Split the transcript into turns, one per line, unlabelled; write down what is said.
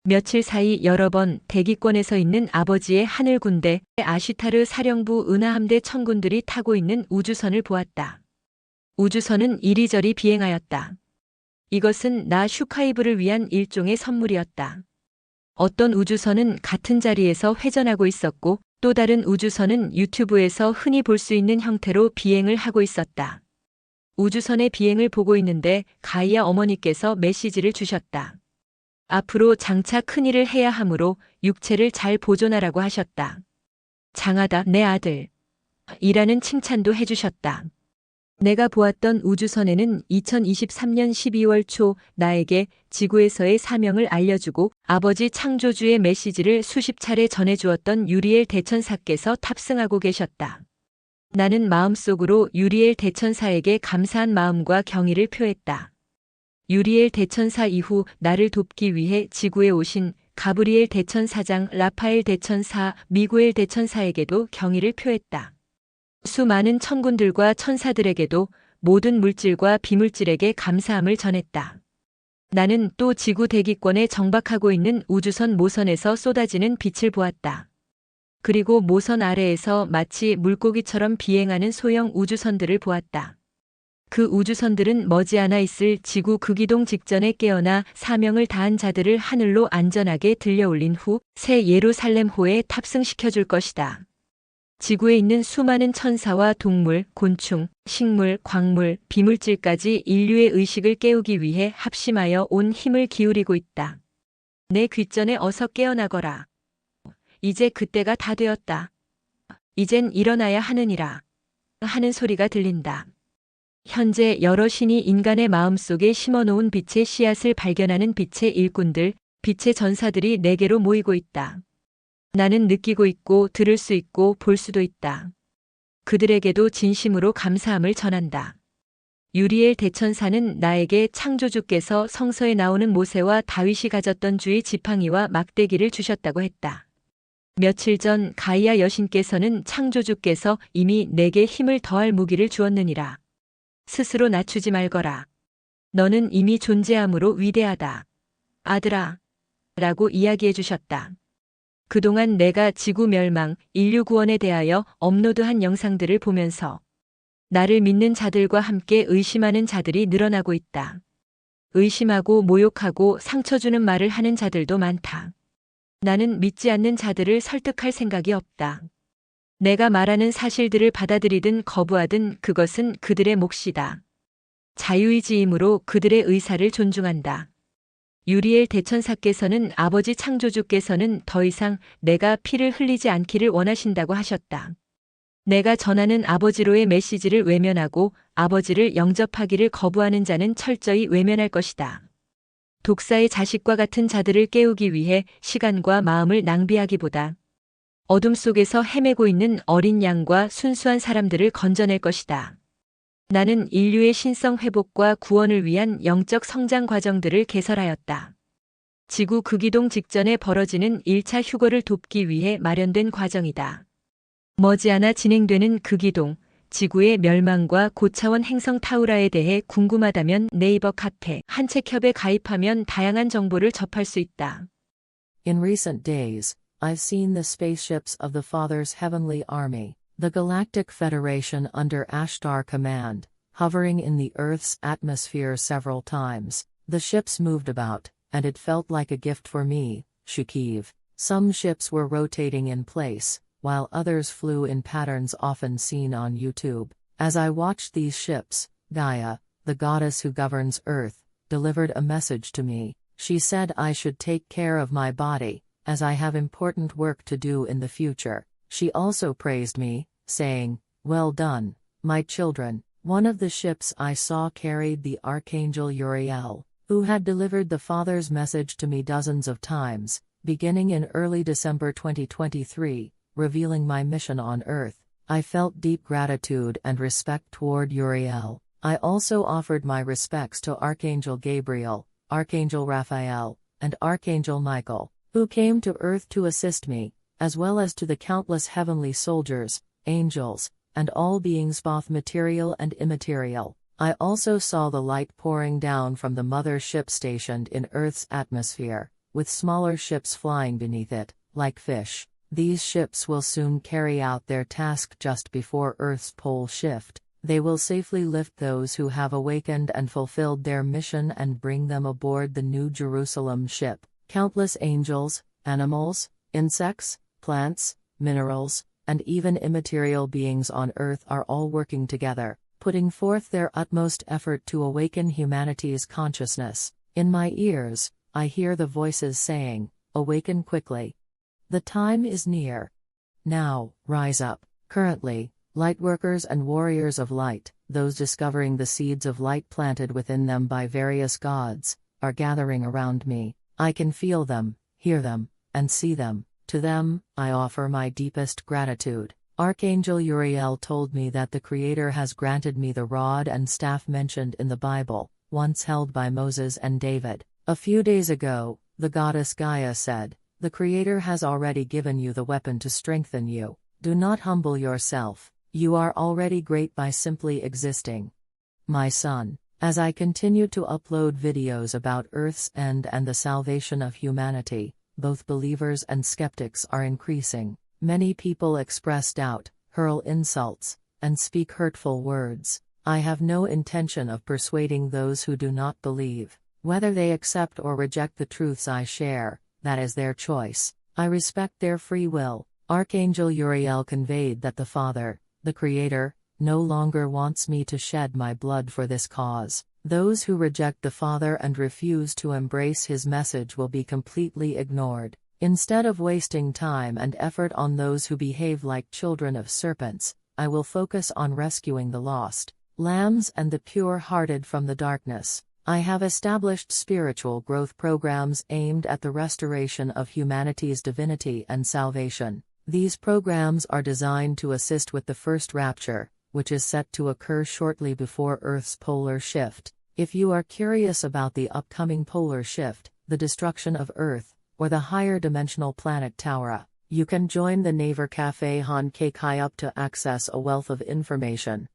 며칠 사이 여러 번 대기권에서 있는 아버지의 하늘군대 아시타르 사령부 은하함대 천군들이 타고 있는 우주선을 보았다. 우주선은 이리저리 비행하였다. 이것은 나 슈카이브를 위한 일종의 선물이었다. 어떤 우주선은 같은 자리에서 회전하고 있었고 또 다른 우주선은 유튜브에서 흔히 볼 수 있는 형태로 비행을 하고 있었다. 우주선의 비행을 보고 있는데 가이아 어머니께서 메시지를 주셨다. 앞으로 장차 큰일을 해야 하므로 육체를 잘 보존하라고 하셨다. 장하다 내 아들. 이라는 칭찬도 해주셨다. 내가 보았던 우주선에는 2023년 12월 초 나에게 지구에서의 사명을 알려주고 아버지 창조주의 메시지를 수십 차례 전해주었던 유리엘 대천사께서 탑승하고 계셨다. 나는 마음속으로 유리엘 대천사에게 감사한 마음과 경의를 표했다. 유리엘 대천사 이후 나를 돕기 위해 지구에 오신 가브리엘 대천사장, 라파엘 대천사, 미구엘 대천사에게도 경의를 표했다. 수많은 천군들과 천사들에게도 모든 물질과 비물질에게 감사함을 전했다. 나는 또 지구 대기권에 정박하고 있는 우주선 모선에서 쏟아지는 빛을 보았다. 그리고 모선 아래에서 마치 물고기처럼 비행하는 소형 우주선들을 보았다. 그 우주선들은 머지않아 있을 지구 극이동 직전에 깨어나 사명을 다한 자들을 하늘로 안전하게 들려올린 후 새 예루살렘호에 탑승시켜줄 것이다. 지구에 있는 수많은 천사와 동물, 곤충, 식물, 광물, 비물질까지 인류의 의식을 깨우기 위해 합심하여 온 힘을 기울이고 있다. 내 귓전에 어서 깨어나거라. 이제 그때가 다 되었다. 이젠 일어나야 하느니라. 하는 소리가 들린다. 현재 여러 신이 인간의 마음속에 심어놓은 빛의 씨앗을 발견하는 빛의 일꾼들, 빛의 전사들이 내게로 모이고 있다. 나는 느끼고 있고 들을 수 있고 볼 수도 있다. 그들에게도 진심으로 감사함을 전한다. 유리엘 대천사는 나에게 창조주께서 성서에 나오는 모세와 다윗이 가졌던 주의 지팡이와 막대기를 주셨다고 했다. 며칠 전 가이아 여신께서는 창조주께서 이미 내게 힘을 더할 무기를 주었느니라. 스스로 낮추지 말거라. 너는 이미 존재함으로 위대하다. 아들아. 라고 이야기해 주셨다. 그동안 내가 지구멸망, 인류 구원에 대하여 업로드한 영상들을 보면서 나를 믿는 자들과 함께 의심하는 자들이 늘어나고 있다. 의심하고 모욕하고 상처 주는 말을 하는 자들도 많다. 나는 믿지 않는 자들을 설득할 생각이 없다. 내가 말하는 사실들을 받아들이든 거부하든 그것은 그들의 몫이다. 자유의지이므로 그들의 의사를 존중한다. 유리엘 대천사께서는 아버지 창조주께서는 더 이상 내가 피를 흘리지 않기를 원하신다고 하셨다. 내가 전하는 아버지로의 메시지를 외면하고 아버지를 영접하기를 거부하는 자는 철저히 외면할 것이다. 독사의 자식과 같은 자들을 깨우기 위해 시간과 마음을 낭비하기보다 어둠 속에서 헤매고 있는 어린 양과 순수한 사람들을 건져낼 것이다. 나는 인류의 신성회복과 구원을 위한 영적 성장 과정들을 개설하였다. 지구 극이동 직전에 벌어지는 1차 휴거를 돕기 위해 마련된 과정이다. 머지않아 진행되는 극이동, 지구의 멸망과 고차원 행성 타우라에 대해 궁금하다면 네이버 카페 한책협에 가입하면 다양한 정보를 접할 수 있다.
In recent days, I've seen the spaceships of the Father's heavenly army, the Galactic Federation under Ashtar command, hovering in the Earth's atmosphere several times. The ships moved about, and it felt like a gift for me, 슈카이브. Some ships were rotating in place, while others flew in patterns often seen on YouTube. As I watched these ships, Gaia, the goddess who governs Earth, delivered a message to me. She said I should take care of my body, as I have important work to do in the future. She also praised me, saying, "Well done, my children." One of the ships I saw carried the Archangel Uriel, who had delivered the Father's message to me dozens of times, beginning in early December 2023, revealing my mission on Earth. I felt deep gratitude and respect toward Uriel. I also offered my respects to Archangel Gabriel, Archangel Raphael, and Archangel Michael, who came to Earth to assist me, as well as to the countless heavenly soldiers, angels, and all beings both material and immaterial. I also saw the light pouring down from the mother ship stationed in Earth's atmosphere. with smaller ships flying beneath it, like fish. These ships will soon carry out their task just before Earth's pole shift. They will safely lift those who have awakened and fulfilled their mission and bring them aboard the New Jerusalem ship. Countless angels, animals, insects, plants, minerals, and even immaterial beings on Earth are all working together, putting forth their utmost effort to awaken humanity's consciousness. In my ears, I hear the voices saying, "Awaken quickly. The time is near. Now, rise up." Currently, lightworkers and warriors of light, those discovering the seeds of light planted within them by various gods, are gathering around me. I can feel them, hear them, and see them. To them, I offer my deepest gratitude. Archangel Uriel told me that the Creator has granted me the rod and staff mentioned in the Bible, once held by Moses and David. A few days ago, the goddess Gaia said, "The Creator has already given you the weapon to strengthen you. Do not humble yourself. You are already great by simply existing." My son, as I continue to upload videos about Earth's end and the salvation of humanity, both believers and skeptics are increasing. Many people express doubt, hurl insults, and speak hurtful words. I have no intention of persuading those who do not believe. Whether they accept or reject the truths I share, that is their choice. I respect their free will. Archangel Uriel conveyed that the Father, the Creator, no longer wants me to shed my blood for this cause. Those who reject the Father and refuse to embrace his message will be completely ignored. Instead of wasting time and effort on those who behave like children of serpents, I will focus on rescuing the lost lambs and the pure-hearted from the darkness. I have established spiritual growth programs aimed at the restoration of humanity's divinity and salvation. These programs are designed to assist with the first rapture, which is set to occur shortly before Earth's polar shift. If you are curious about the upcoming polar shift, the destruction of Earth, or the higher dimensional planet Taura, you can join the Naver Cafe Han.책.협 to access a wealth of information.